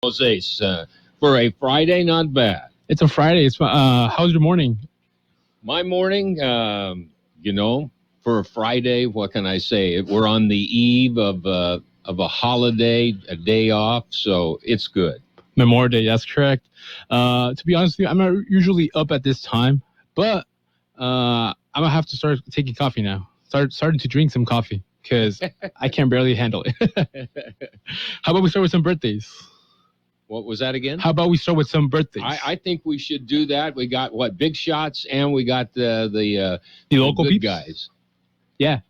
Jose, for a Friday, not bad. It's a Friday. How's your morning? My morning, for a Friday, what can I say? We're on the eve of a holiday, a day off, so it's good. Memorial Day, that's correct. To be honest with you, I'm not usually up at this time, but I'm going to have to start taking coffee now. Starting to drink some coffee because I can barely handle it. How about we start with some birthdays? What was that again? How about we start with some birthdays? I think we should do that. We got, big shots, and we got the local good peeps? guys. Yeah.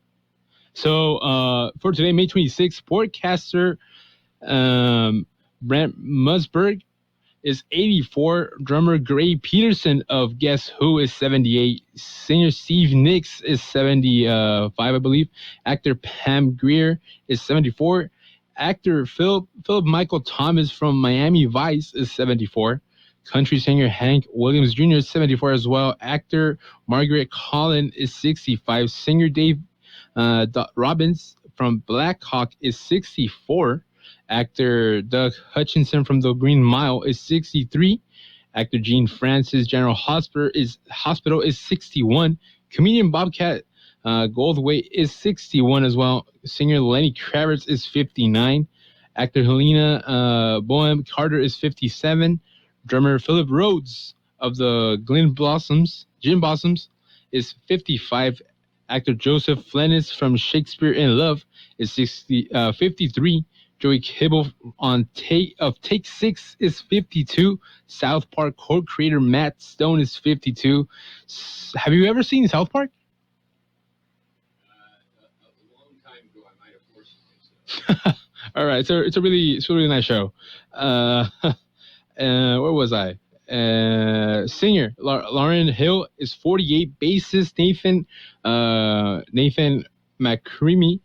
So for today, May 26th, sportcaster Brent Musburg is 84. Drummer Gray Peterson of Guess Who is 78. Singer Steve Nicks is 75, I believe. Actor Pam Grier is 74. Actor Philip Michael Thomas from Miami Vice is 74. Country singer Hank Williams Jr. is 74 as well. Actor Margaret Collin is 65. Singer Dave Robbins from Black Hawk is 64. Actor Doug Hutchinson from The Green Mile is 63. Actor Gene Francis General Hospital is 61. Comedian Bobcat Goldthwait is 61 as well. Singer Lenny Kravitz is 59. Actor Helena Bohem Carter is 57. Drummer Philip Rhodes of the Gin Blossoms is 55. Actor Joseph Flennis from Shakespeare in Love is 53. Joey Kibble on Take 6 is 52. South Park co-creator Matt Stone is 52. Have you ever seen South Park? A long time ago, I might have forced it. All right, so it's a really nice show. Where was I? Singer Lauren Hill is 48. Bassist Nathan McCreamy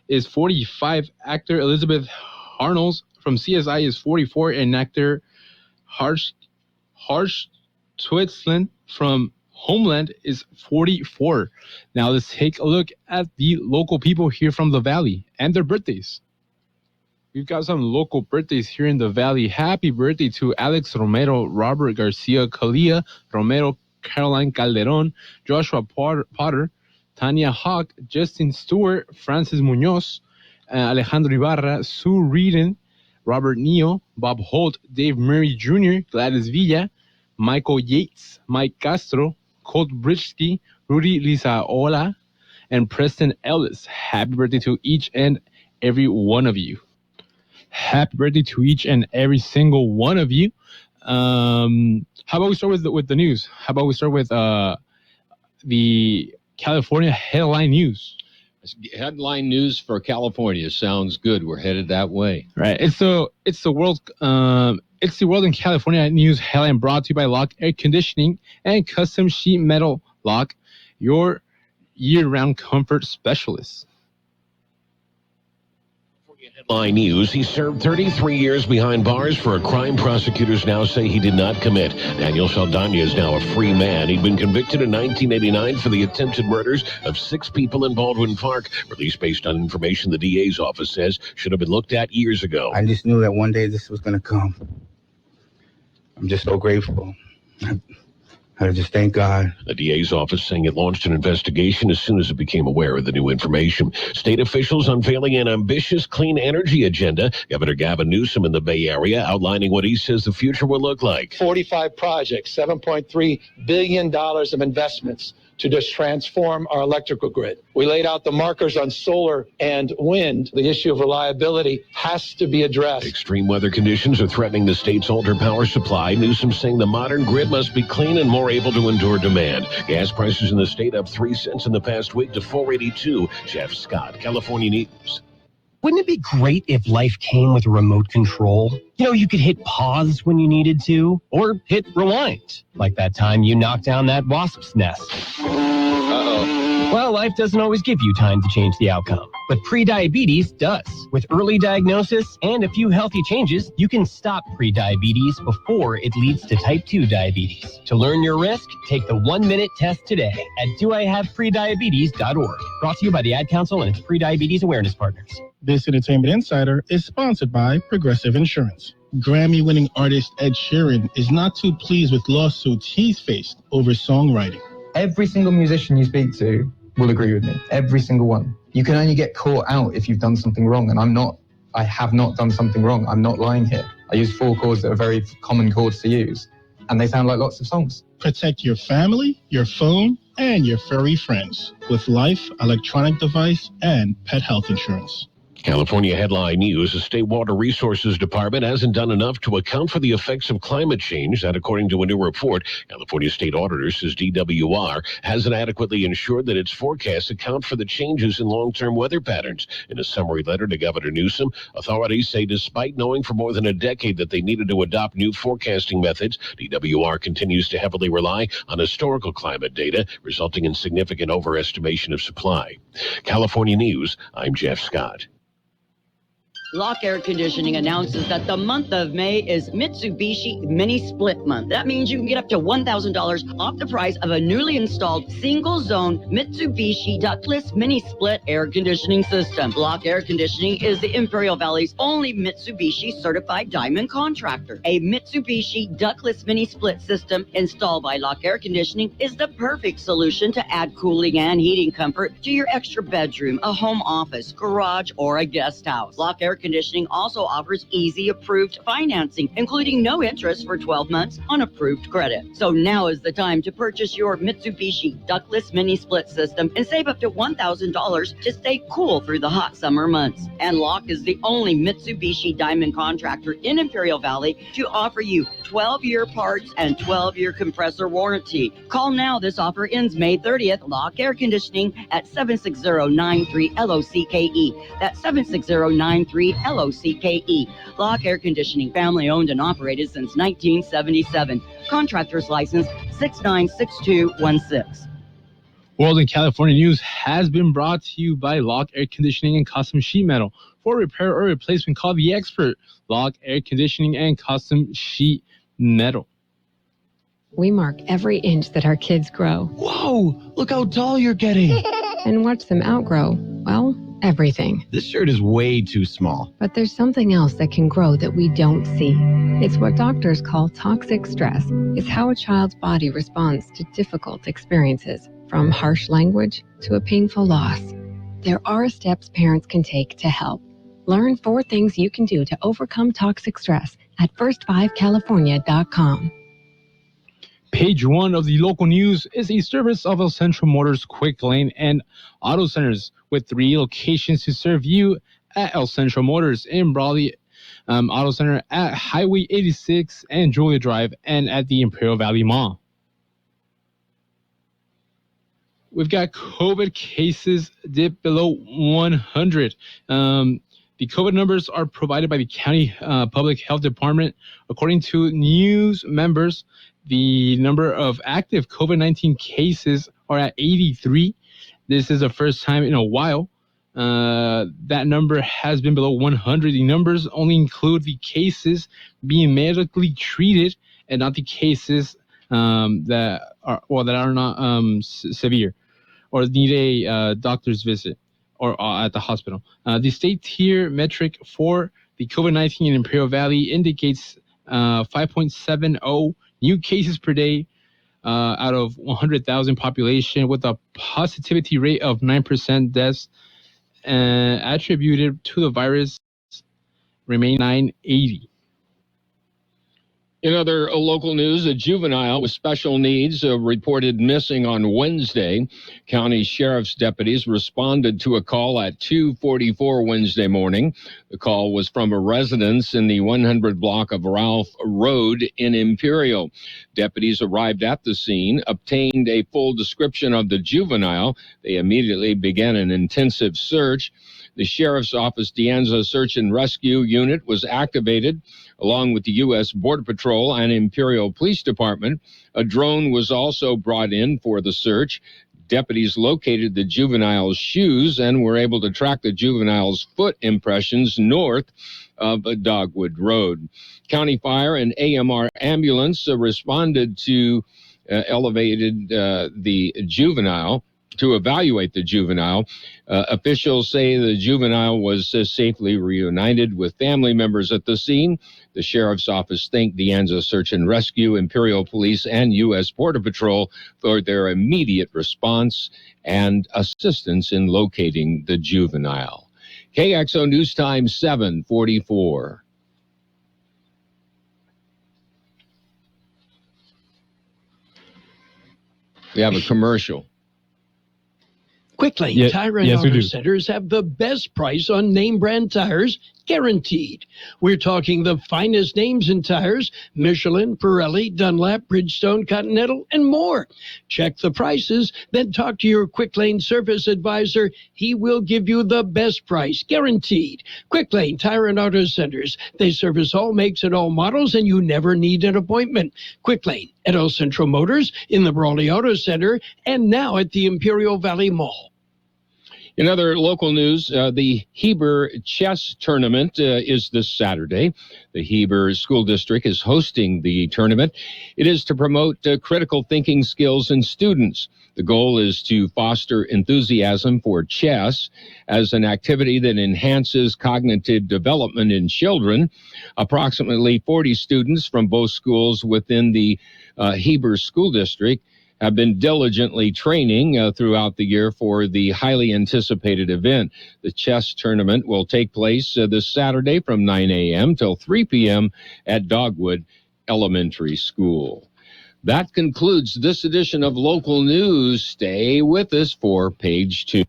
is 45. Actor Elizabeth Harnels from CSI is 44, and actor Harsh Twitzlin from Homeland is 44. Now let's take a look at the local people here from the Valley and their birthdays. We've got some local birthdays here in the Valley. Happy birthday to Alex Romero, Robert Garcia, Kalia Romero, Caroline Calderon, Joshua Potter, Tanya Hawk, Justin Stewart, Francis Munoz, Alejandro Ibarra, Sue Reedon, Robert Neo, Bob Holt, Dave Murray Jr., Gladys Villa, Michael Yates, Mike Castro, Colt Bridgski, Rudy Lizaola, and Preston Ellis. Happy birthday to each and every one of you. Happy birthday to each and every single one of you. How about we start with the news? How about we start with the California headline news? Headline news for California sounds good. We're headed that way. Right. It's the world in California news headline brought to you by Lock Air Conditioning and Custom Sheet Metal Lock, your year-round comfort specialist. Headline news. He served 33 years behind bars for a crime prosecutors now say he did not commit. Daniel Saldana is now a free man. He'd been convicted in 1989 for the attempted murders of 6 people in Baldwin Park. Released based on information the DA's office says should have been looked at years ago. I just knew that one day this was going to come. I'm just so grateful. I just thank God. The DA's office saying it launched an investigation as soon as it became aware of the new information. State officials unveiling an ambitious clean energy agenda. Governor Gavin Newsom in the Bay Area outlining what he says the future will look like. 45 projects, $7.3 billion of investments to just transform our electrical grid. We laid out the markers on solar and wind. The issue of reliability has to be addressed. Extreme weather conditions are threatening the state's older power supply. Newsom saying the modern grid must be clean and more able to endure demand. Gas prices in the state up 3 cents in the past week to $4.82. Jeff Scott, California News. Wouldn't it be great if life came with a remote control? You know, you could hit pause when you needed to, or hit rewind, like that time you knocked down that wasp's nest. Uh-oh. Well, life doesn't always give you time to change the outcome, but prediabetes does. With early diagnosis and a few healthy changes, you can stop prediabetes before it leads to type 2 diabetes. To learn your risk, take the 1-minute test today at doihaveprediabetes.org. Brought to you by the Ad Council and its prediabetes awareness partners. This Entertainment Insider is sponsored by Progressive Insurance. Grammy-winning artist Ed Sheeran is not too pleased with lawsuits he's faced over songwriting. Every single musician you speak to will agree with me. Every single one. You can only get caught out if you've done something wrong, and I have not done something wrong. I'm not lying here. I use 4 chords that are very common chords to use, and they sound like lots of songs. Protect your family, your phone, and your furry friends with Life, electronic device, and pet health insurance. California headline news, the State Water Resources Department hasn't done enough to account for the effects of climate change. That, according to a new report, California State Auditor says DWR hasn't adequately ensured that its forecasts account for the changes in long-term weather patterns. In a summary letter to Governor Newsom, authorities say despite knowing for more than a decade that they needed to adopt new forecasting methods, DWR continues to heavily rely on historical climate data, resulting in significant overestimation of supply. California News, I'm Jeff Scott. Lock Air Conditioning announces that the month of May is Mitsubishi Mini Split Month. That means you can get up to $1,000 off the price of a newly installed single-zone Mitsubishi ductless mini split air conditioning system. Lock Air Conditioning is the Imperial Valley's only Mitsubishi certified diamond contractor. A Mitsubishi ductless mini split system installed by Lock Air Conditioning is the perfect solution to add cooling and heating comfort to your extra bedroom, a home office, garage, or a guest house. Lock Air Conditioning also offers easy approved financing, including no interest for 12 months on approved credit. So now is the time to purchase your Mitsubishi ductless mini split system and save up to $1,000 to stay cool through the hot summer months. And Lock is the only Mitsubishi diamond contractor in Imperial Valley to offer you 12-year parts and 12-year compressor warranty. Call now. This offer ends May 30th. Lock Air Conditioning at 760-93-LOCKE. That's 760-93-LOCKE. Lock Air Conditioning, family owned and operated since 1977. Contractor's license 696216. World in California News has been brought to you by Lock Air Conditioning and Custom Sheet Metal. For repair or replacement, call the expert. Lock Air Conditioning and Custom Sheet Metal. We mark every inch that our kids grow. Whoa, look how tall you're getting. And watch them outgrow, well, everything. This shirt is way too small. But there's something else that can grow that we don't see. It's what doctors call toxic stress. It's how a child's body responds to difficult experiences, from harsh language to a painful loss. There are steps parents can take to help. Learn 4 things you can do to overcome toxic stress at first5california.com. Page 1 of the local news is a service of El Centro Motors Quick Lane and Auto Centers with 3 locations to serve you at El Centro Motors in Brawley Auto Center, at Highway 86 and Julia Drive, and at the Imperial Valley Mall. We've got COVID cases dip below 100. The COVID numbers are provided by the County Public Health Department. According to news members, the number of active COVID-19 cases are at 83. This is the first time in a while that number has been below 100. The numbers only include the cases being medically treated and not the cases that are not severe or need a doctor's visit or at the hospital. The state tier metric for the COVID-19 in Imperial Valley indicates 5.70 new cases per day out of 100,000 population, with a positivity rate of 9%. Deaths attributed to the virus remain 980. In other local news, a juvenile with special needs reported missing on Wednesday. County Sheriff's deputies responded to a call at 2:44 Wednesday morning. The call was from a residence in the 100 block of Ralph Road in Imperial. Deputies arrived at the scene, obtained a full description of the juvenile. They immediately began an intensive search. The Sheriff's Office De Anza Search and Rescue Unit was activated, along with the U.S. Border Patrol and Imperial Police Department. A drone was also brought in for the search. Deputies located the juvenile's shoes and were able to track the juvenile's foot impressions north of Dogwood Road. County Fire and AMR ambulance responded to elevated the juvenile. to evaluate the juvenile. Officials say the juvenile was safely reunited with family members at the scene. The sheriff's office thanked De Anza Search and Rescue, Imperial Police, and U.S. Border Patrol for their immediate response and assistance in locating the juvenile. KXO News Time 7:44. We have a commercial. Quick Lane Tire and Auto Centers have the best price on name brand tires, guaranteed. We're talking the finest names in tires: Michelin, Pirelli, Dunlap, Bridgestone, Continental, and more. Check the prices, then talk to your Quick Lane service advisor. He will give you the best price, guaranteed. Quick Lane Tire and Auto Centers. They service all makes and all models, and you never need an appointment. Quick Lane at El Centro Motors, in the Brawley Auto Center, and now at the Imperial Valley Mall. In other local news, the Heber Chess Tournament is this Saturday. The Heber School District is hosting the tournament. It is to promote critical thinking skills in students. The goal is to foster enthusiasm for chess as an activity that enhances cognitive development in children. Approximately 40 students from both schools within the Heber School District have been diligently training throughout the year for the highly anticipated event. The chess tournament will take place this Saturday from 9 a.m. till 3 p.m. at Dogwood Elementary School. That concludes this edition of Local News. Stay with us for Page 2.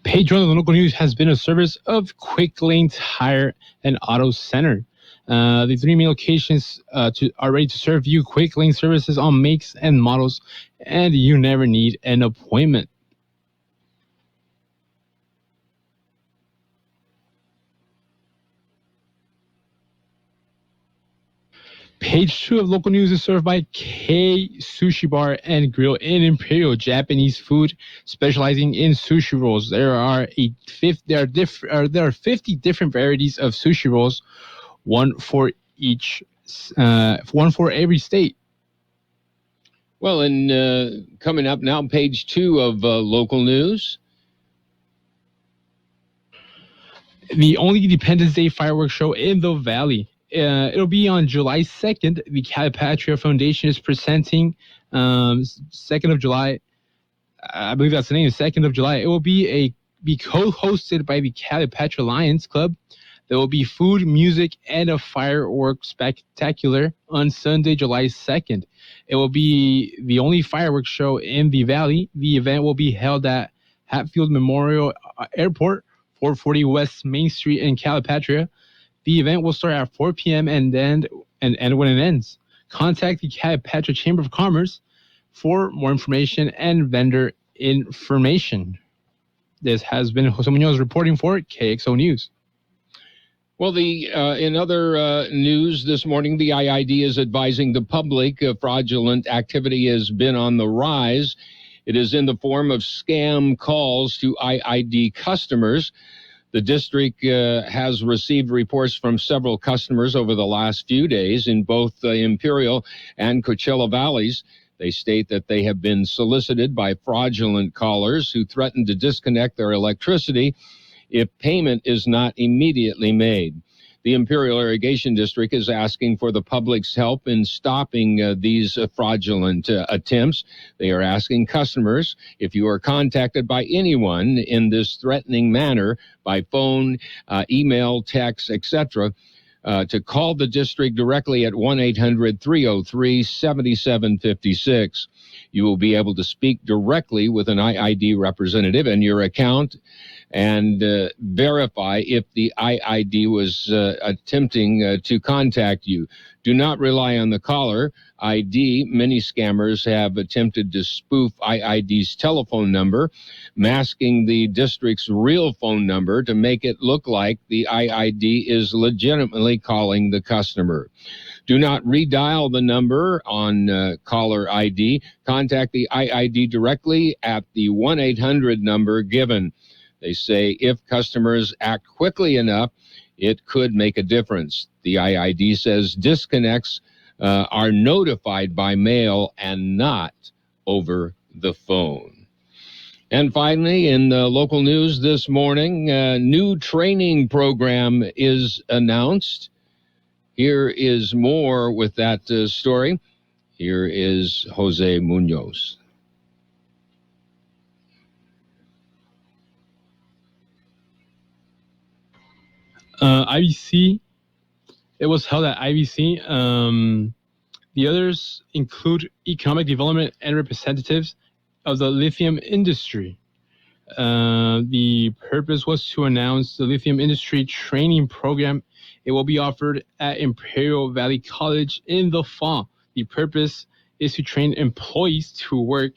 Page 1 of the local news has been a service of Quick Lane Tire and Auto Center. The 3 main locations are ready to serve you Quick Lane services on makes and models, and you never need an appointment. Page 2 of local news is served by K Sushi Bar and Grill in Imperial, Japanese food specializing in sushi rolls. There are 50 different varieties of sushi rolls, one for every state. Well, and coming up now, Page 2 of local news. The only Independence Day fireworks show in the Valley. It'll be on July 2nd. The Calipatria Foundation is presenting 2nd of July. I believe that's the name, 2nd of July. It will be co-hosted by the Calipatria Lions Club. There will be food, music, and a fireworks spectacular on Sunday, July 2nd. It will be the only fireworks show in the Valley. The event will be held at Hatfield Memorial Airport, 440 West Main Street in Calipatria. The event will start at 4 p.m. and end when it ends. Contact the Calipatria Chamber of Commerce for more information and vendor information. This has been Jose Munoz reporting for KXO News. Well, in other news this morning, the IID is advising the public fraudulent activity has been on the rise. It is in the form of scam calls to IID customers. The district has received reports from several customers over the last few days in both Imperial and Coachella Valleys. They state that they have been solicited by fraudulent callers who threaten to disconnect their electricity if payment is not immediately made. The Imperial Irrigation District is asking for the public's help in stopping these fraudulent attempts. They are asking customers, if you are contacted by anyone in this threatening manner, by phone, email, text, etc., to call the district directly at 1-800-303-7756. You will be able to speak directly with an IID representative in your account and verify if the IID was attempting to contact you. Do not rely on the caller ID. Many scammers have attempted to spoof IID's telephone number, masking the district's real phone number to make it look like the IID is legitimately calling the customer. Do not redial the number on caller ID. Contact the IID directly at the 1-800 number given. They say if customers act quickly enough, it could make a difference. The IID says disconnects are notified by mail and not over the phone. And finally, in the local news this morning, a new training program is announced. Here is more with that story. Here is Jose Munoz. IBC. It was held at IBC. The others include economic development and representatives of the lithium industry. The purpose was to announce the lithium industry training program. It will be offered at Imperial Valley College in the fall. The purpose is to train employees to work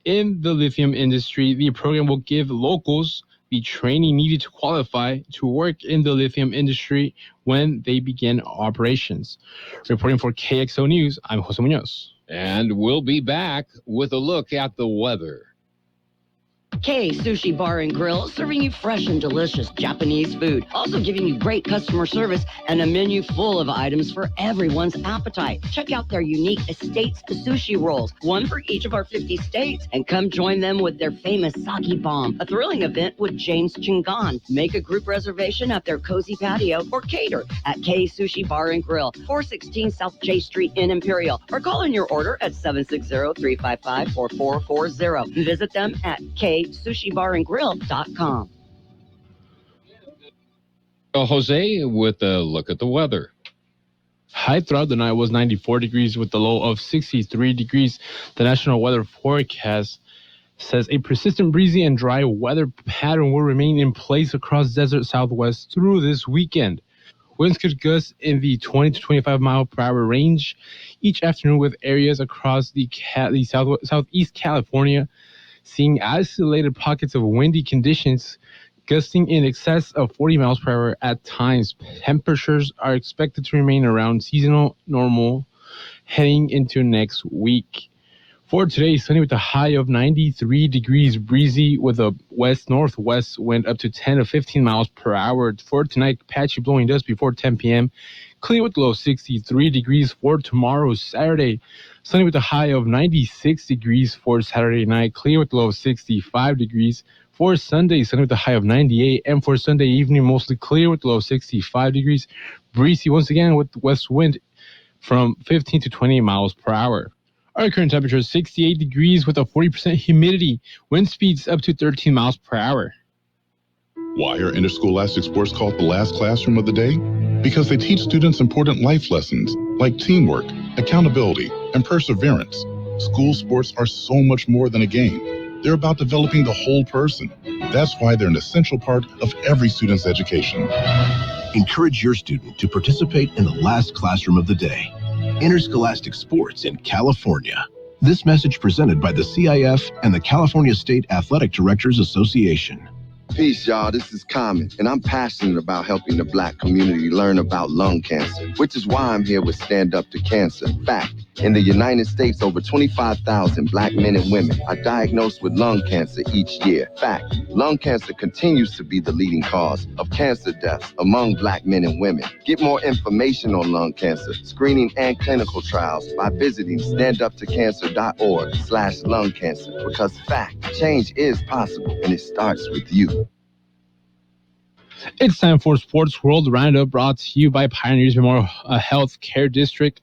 in the lithium industry. The program will give locals the training needed to qualify to work in the lithium industry when they begin operations. Reporting for KXO News, I'm Jose Munoz. And we'll be back with a look at the weather. Kxo Sushi Bar and Grill, serving you fresh and delicious Japanese food. Also giving you great customer service and a menu full of items for everyone's appetite. Check out their unique Estates sushi rolls, one for each of our 50 states. And come join them with their famous sake bomb, a thrilling event with James Chingan. Make a group reservation at their cozy patio or cater at Kxo Sushi Bar and Grill, 416 South J Street in Imperial. Or call in your order at 760-355-4440. Visit them at KSushiBarandGrill.com. Jose with a look at the weather. High throughout the night was 94 degrees with the low of 63 degrees. The National Weather Forecast says a persistent breezy and dry weather pattern will remain in place across desert Southwest through this weekend. Winds could gust in the 20 to 25 mile per hour range each afternoon, with areas across the southeast California seeing isolated pockets of windy conditions, gusting in excess of 40 miles per hour at times. Temperatures are expected to remain around seasonal normal heading into next week. For today, sunny with a high of 93 degrees, breezy with a west-northwest wind up to 10 to 15 miles per hour. For tonight, patchy blowing dust before 10 p.m. Clear with a low of 63 degrees. For tomorrow, Saturday, sunny with a high of 96 degrees. For Saturday night, clear with a low of 65 degrees. For Sunday, sunny with a high of 98. And for Sunday evening, mostly clear with a low of 65 degrees. Breezy once again with west wind from 15 to 20 miles per hour. Our current temperature is 68 degrees with a 40% humidity. Wind speeds up to 13 miles per hour. Why are interscholastic sports called the last classroom of the day? Because they teach students important life lessons like teamwork, accountability, and perseverance. School sports are so much more than a game. They're about developing the whole person. That's why they're an essential part of every student's education. Encourage your student to participate in the last classroom of the day. Interscholastic sports in California. This message presented by the CIF and the California State Athletic Directors Association. Peace, y'all. This is Common, and I'm passionate about helping the Black community learn about lung cancer, which is why I'm here with Stand Up to Cancer. Fact, in the United States, over 25,000 Black men and women are diagnosed with lung cancer each year. Fact, lung cancer continues to be the leading cause of cancer deaths among Black men and women. Get more information on lung cancer, screening, and clinical trials by visiting standuptocancer.org/lung cancer, because fact, change is possible, and it starts with you. It's time for Sports World Roundup, brought to you by Pioneers Memorial Health Care District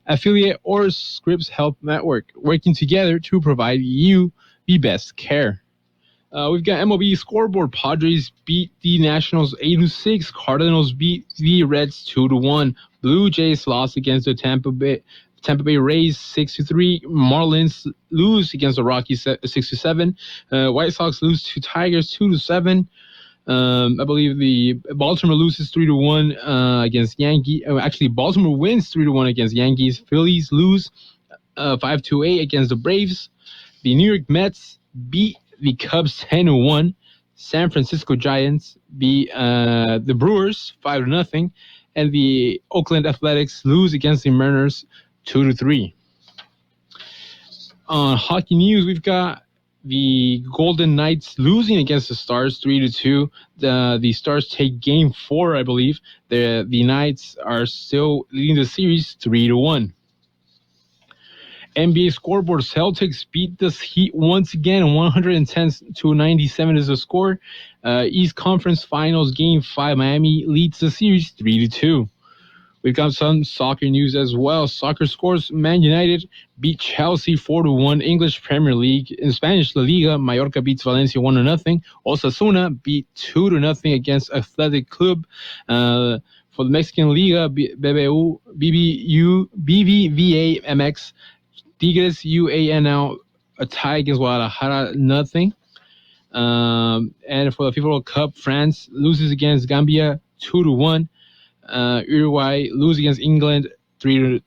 affiliate or Scripps Health Network, working together to provide you the best care. We've got MLB scoreboard. Padres beat the Nationals 8-6. Cardinals beat the Reds 2-1. Blue Jays lost against the Tampa Bay Rays 6-3. Marlins lose against the Rockies 6-7. White Sox lose to Tigers 2-7. I believe the Baltimore loses 3-1 against Yankees. Actually, Baltimore wins 3-1 against Yankees. Phillies lose 5-8 against the Braves. The New York Mets beat the Cubs 10-1. San Francisco Giants beat the Brewers 5-0, and the Oakland Athletics lose against the Mariners 2-3. On hockey news, we've got the Golden Knights losing against the Stars 3-2. The Stars take Game 4, I believe. The Knights are still leading the series 3-1. NBA scoreboard, Celtics beat the Heat once again, 110-97 is the score. East Conference Finals Game 5, Miami leads the series 3-2. We've got some soccer news as well. Soccer scores, Man United beat Chelsea 4-1. English Premier League. In Spanish La Liga, Mallorca beats Valencia 1-0. Osasuna beat 2-0 against Athletic Club. For the Mexican Liga, BBVA MX, Tigres UANL, a tie against Guadalajara, nothing. And for the FIFA World Cup, France loses against Gambia 2-1. Uruguay loses against England 3-2.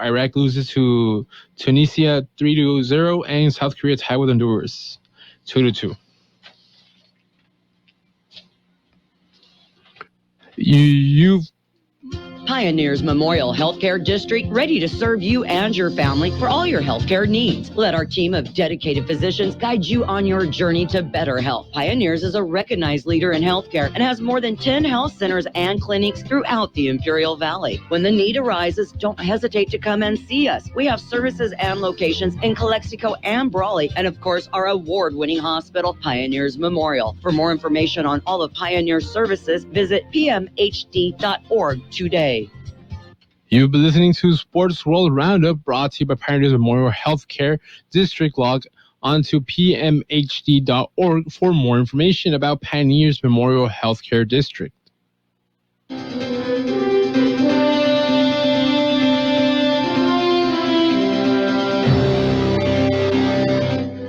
Iraq loses to Tunisia 3-0, and South Korea tied with Honduras 2-2. You've Pioneers Memorial Healthcare District, ready to serve you and your family for all your healthcare needs. Let our team of dedicated physicians guide you on your journey to better health. Pioneers is a recognized leader in healthcare and has more than 10 health centers and clinics throughout the Imperial Valley. When the need arises, don't hesitate to come and see us. We have services and locations in Calexico and Brawley, and of course, our award-winning hospital, Pioneers Memorial. For more information on all of Pioneer's services, visit pmhd.org today. You've been listening to Sports World Roundup, brought to you by Pioneers Memorial Healthcare District. Log on to pmhd.org for more information about Pioneers Memorial Healthcare District.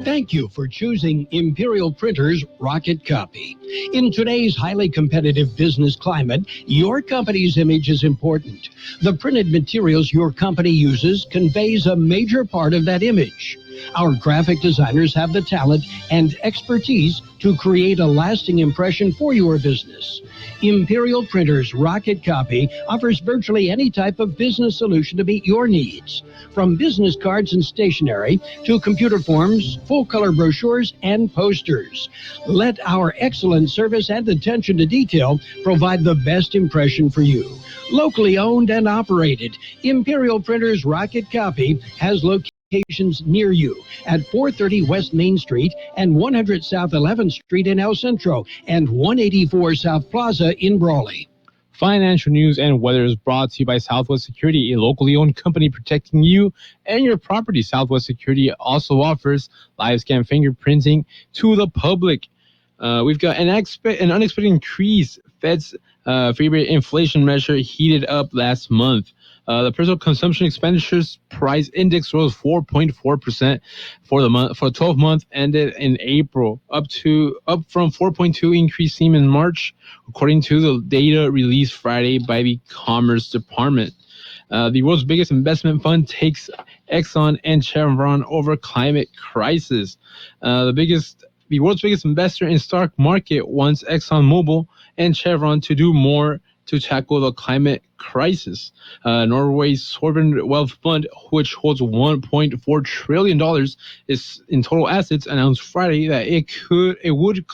Thank you for choosing Imperial Printers Rocket Copy. In today's highly competitive business climate, your company's image is important. The printed materials your company uses conveys a major part of that image. Our graphic designers have the talent and expertise to create a lasting impression for your business. Imperial Printers Rocket Copy offers virtually any type of business solution to meet your needs, from business cards and stationery to computer forms, full-color brochures, and posters. Let our excellent service and attention to detail provide the best impression for you. Locally owned and operated, Imperial Printers Rocket Copy has locations near you at 430 West Main Street and 100 South 11th Street in El Centro and 184 South Plaza in Brawley. Financial news and weather is brought to you by Southwest Security, a locally owned company protecting you and your property. Southwest Security also offers live scan fingerprinting to the public. We've got an unexpected increase. Fed's favorite inflation measure heated up last month. The personal consumption expenditures price index rose 4.4% for the month, for 12 month ended in April, up from 4.2 increase seen in March, according to the data released Friday by the Commerce Department. The world's biggest investment fund takes Exxon and Chevron over climate crisis. The world's biggest investor in stock market wants ExxonMobil and Chevron to do more to tackle the climate crisis. Norway's sovereign wealth fund, which holds $1.4 trillion is in total assets, announced Friday that it would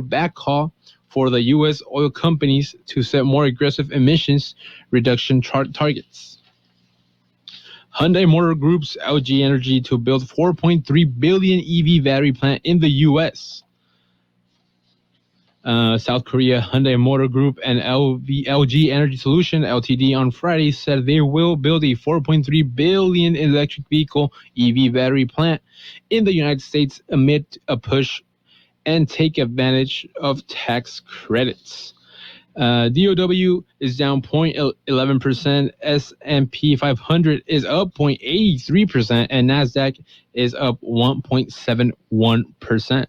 back call for the U.S. oil companies to set more aggressive emissions reduction targets. Hyundai Motor Group's LG Energy to build 4.3 billion EV battery plant in the U.S. South Korea, Hyundai Motor Group, and LG Energy Solution Ltd. on Friday said they will build a 4.3 billion electric vehicle EV battery plant in the United States amid a push and take advantage of tax credits. DOW is down 0.11%, S&P 500 is up 0.83%, and NASDAQ is up 1.71%.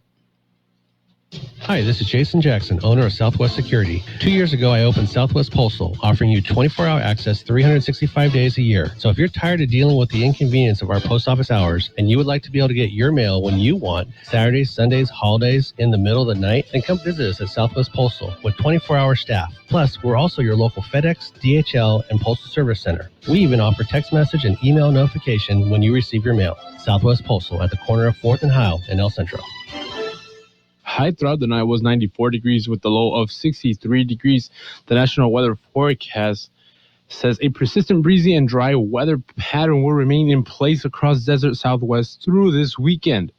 Hi, this is Jason Jackson, owner of Southwest Security. 2 years ago, I opened Southwest Postal, offering you 24-hour access 365 days a year. So if you're tired of dealing with the inconvenience of our post office hours and you would like to be able to get your mail when you want, Saturdays, Sundays, holidays, in the middle of the night, then come visit us at Southwest Postal with 24-hour staff. Plus, we're also your local FedEx, DHL, and Postal Service Center. We even offer text message and email notification when you receive your mail. Southwest Postal at the corner of 4th and Heil in El Centro. High throughout the night was 94 degrees with the low of 63 degrees. The National Weather Forecast says a persistent breezy and dry weather pattern will remain in place across desert Southwest through this weekend.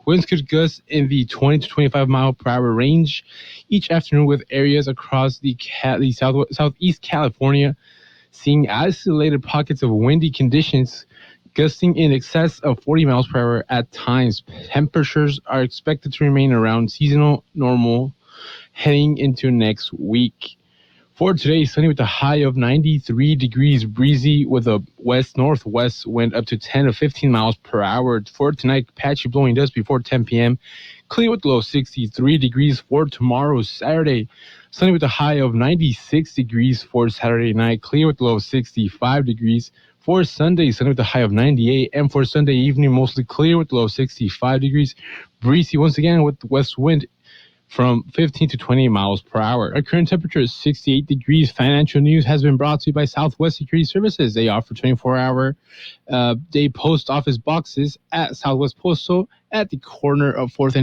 Winds could gust in the 20 to 25 mile per hour range each afternoon, with areas across the southeast California seeing isolated pockets of windy conditions, gusting in excess of 40 miles per hour at times. Temperatures are expected to remain around seasonal normal heading into next week. For today, sunny with a high of 93 degrees, breezy with a west-northwest wind up to 10 to 15 miles per hour. For tonight, patchy blowing dust before 10 p.m. Clear with low 63 degrees. For tomorrow, Saturday, sunny with a high of 96 degrees. For Saturday night, clear with low 65 degrees. For Sunday, sunny with a high of 98. And for Sunday evening, mostly clear with low 65 degrees. Breezy once again with west wind from 15 to 20 miles per hour. Our current temperature is 68 degrees. Financial news has been brought to you by Southwest Security Services. They offer 24-hour day post office boxes at Southwest Postal at the corner of 4th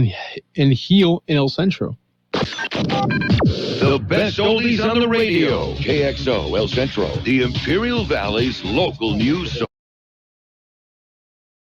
and Heel in El Centro. The best oldies on the radio. KXO El Centro, the Imperial Valley's local news.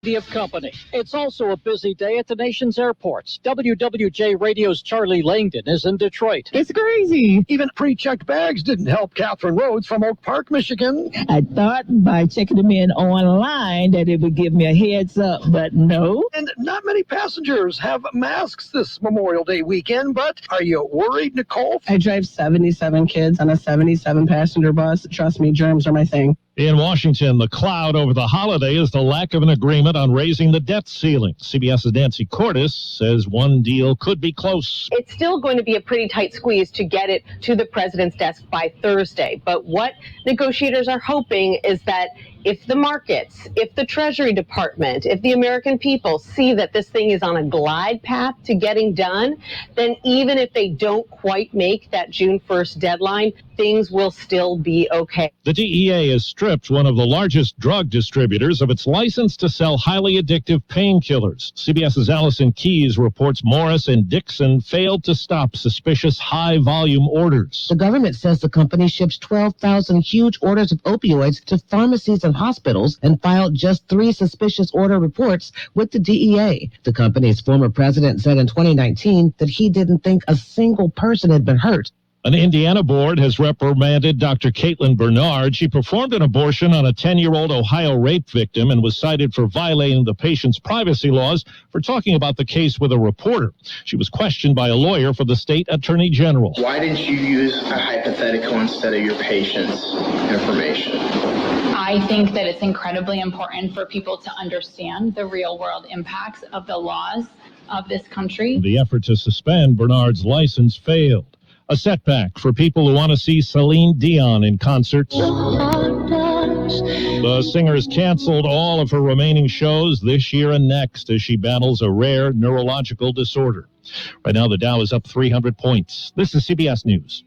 Of company. It's also a busy day at the nation's airports. WWJ Radio's Charlie Langdon is in Detroit. It's crazy. Even pre-checked bags didn't help Catherine Rhodes from Oak Park, Michigan. I thought by checking them in online that it would give me a heads up, but no. And not many passengers have masks this Memorial Day weekend, but are you worried, Nicole? I drive 77 kids on a 77-passenger bus. Trust me, germs are my thing. In Washington, the cloud over the holiday is the lack of an agreement on raising the debt ceiling. CBS's Nancy Cordes says one deal could be close. It's still going to be a pretty tight squeeze to get it to the president's desk by Thursday. But what negotiators are hoping is that if the markets, if the Treasury Department, if the American people see that this thing is on a glide path to getting done, then even if they don't quite make that June 1st deadline, things will still be okay. The DEA has stripped one of the largest drug distributors of its license to sell highly addictive painkillers. CBS's Allison Keyes reports Morris and Dixon failed to stop suspicious high-volume orders. The government says the company ships 12,000 huge orders of opioids to pharmacies and hospitals and filed just 3 suspicious order reports with the DEA. The company's former president said in 2019 that he didn't think a single person had been hurt. An Indiana board has reprimanded Dr. Caitlin Bernard. She performed an abortion on a 10-year-old Ohio rape victim and was cited for violating the patient's privacy laws for talking about the case with a reporter. She was questioned by a lawyer for the state attorney general. Why didn't you use a hypothetical instead of your patient's information? I think that it's incredibly important for people to understand the real-world impacts of the laws of this country. The effort to suspend Bernard's license failed. A setback for people who want to see Celine Dion in concert. The singer has canceled all of her remaining shows this year and next as she battles a rare neurological disorder. Right now, the Dow is up 300 points. This is CBS News.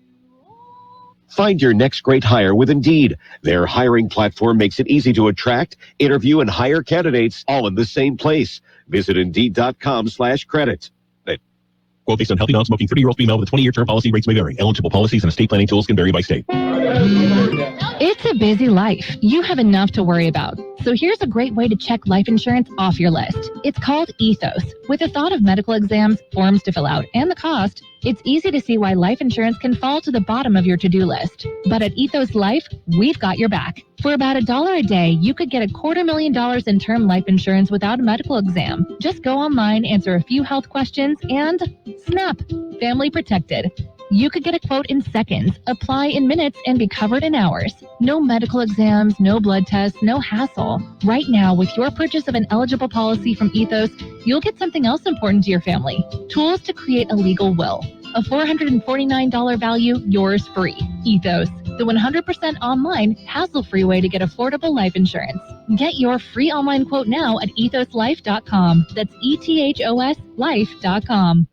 Find your next great hire with Indeed. Their hiring platform makes it easy to attract, interview, and hire candidates all in the same place. Visit Indeed.com/credit. Quote based on healthy, non-smoking 30-year-old female with a 20-year term policy. Rates may vary. Eligible policies and estate planning tools can vary by state. It's a busy life. You have enough to worry about. So here's a great way to check life insurance off your list. It's called Ethos. With the thought of medical exams, forms to fill out, and the cost, it's easy to see why life insurance can fall to the bottom of your to-do list. But at Ethos Life, we've got your back. For about $1 a day, you could get $250,000 in term life insurance without a medical exam. Just go online, answer a few health questions, and snap! Family protected. You could get a quote in seconds, apply in minutes, and be covered in hours. No medical exams, no blood tests, no hassle. Right now, with your purchase of an eligible policy from Ethos, you'll get something else important to your family. Tools to create a legal will. A $449 value, yours free. Ethos, the 100% online, hassle-free way to get affordable life insurance. Get your free online quote now at ethoslife.com. That's ETHOS life.com.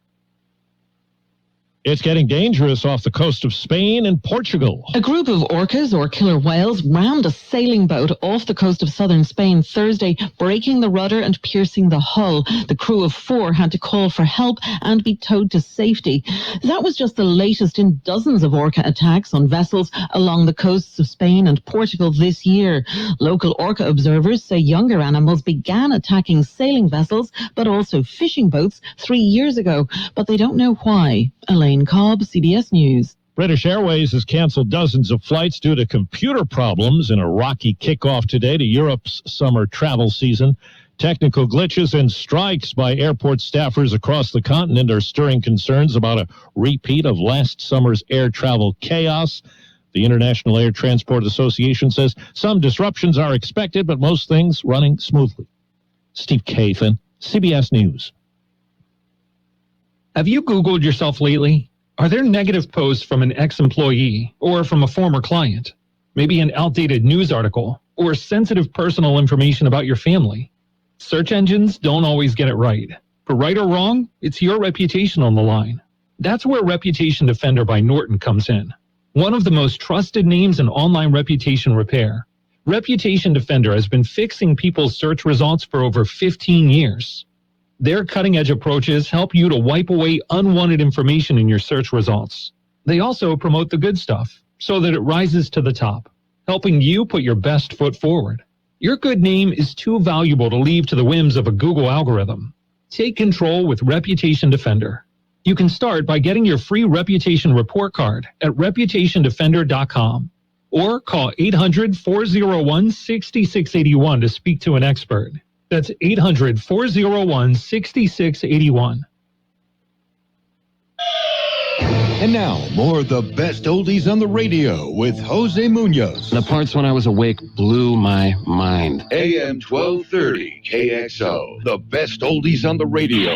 It's getting dangerous off the coast of Spain and Portugal. A group of orcas, or killer whales, rammed a sailing boat off the coast of southern Spain Thursday, breaking the rudder and piercing the hull. The crew of 4 had to call for help and be towed to safety. That was just the latest in dozens of orca attacks on vessels along the coasts of Spain and Portugal this year. Local orca observers say younger animals began attacking sailing vessels, but also fishing boats 3 years ago, but they don't know why. Elaine Cobb, CBS News. British Airways has canceled dozens of flights due to computer problems in a rocky kickoff today to Europe's summer travel season. Technical glitches and strikes by airport staffers across the continent are stirring concerns about a repeat of last summer's air travel chaos. The International Air Transport Association says some disruptions are expected, but most things running smoothly. Steve Kathan, CBS News. Have you Googled yourself lately? Are there negative posts from an ex-employee or from a former client? Maybe an outdated news article or sensitive personal information about your family? Search engines don't always get it right. For right or wrong, it's your reputation on the line. That's where Reputation Defender by Norton comes in. One of the most trusted names in online reputation repair. Reputation Defender has been fixing people's search results for over 15 years. Their cutting-edge approaches help you to wipe away unwanted information in your search results. They also promote the good stuff so that it rises to the top, helping you put your best foot forward. Your good name is too valuable to leave to the whims of a Google algorithm. Take control with Reputation Defender. You can start by getting your free reputation report card at reputationdefender.com or call 800-401-6681 to speak to an expert. That's 800-401-6681. And now, more of the best oldies on the radio with Jose Munoz. The parts when I was awake blew my mind. AM 1230 KXO, the best oldies on the radio.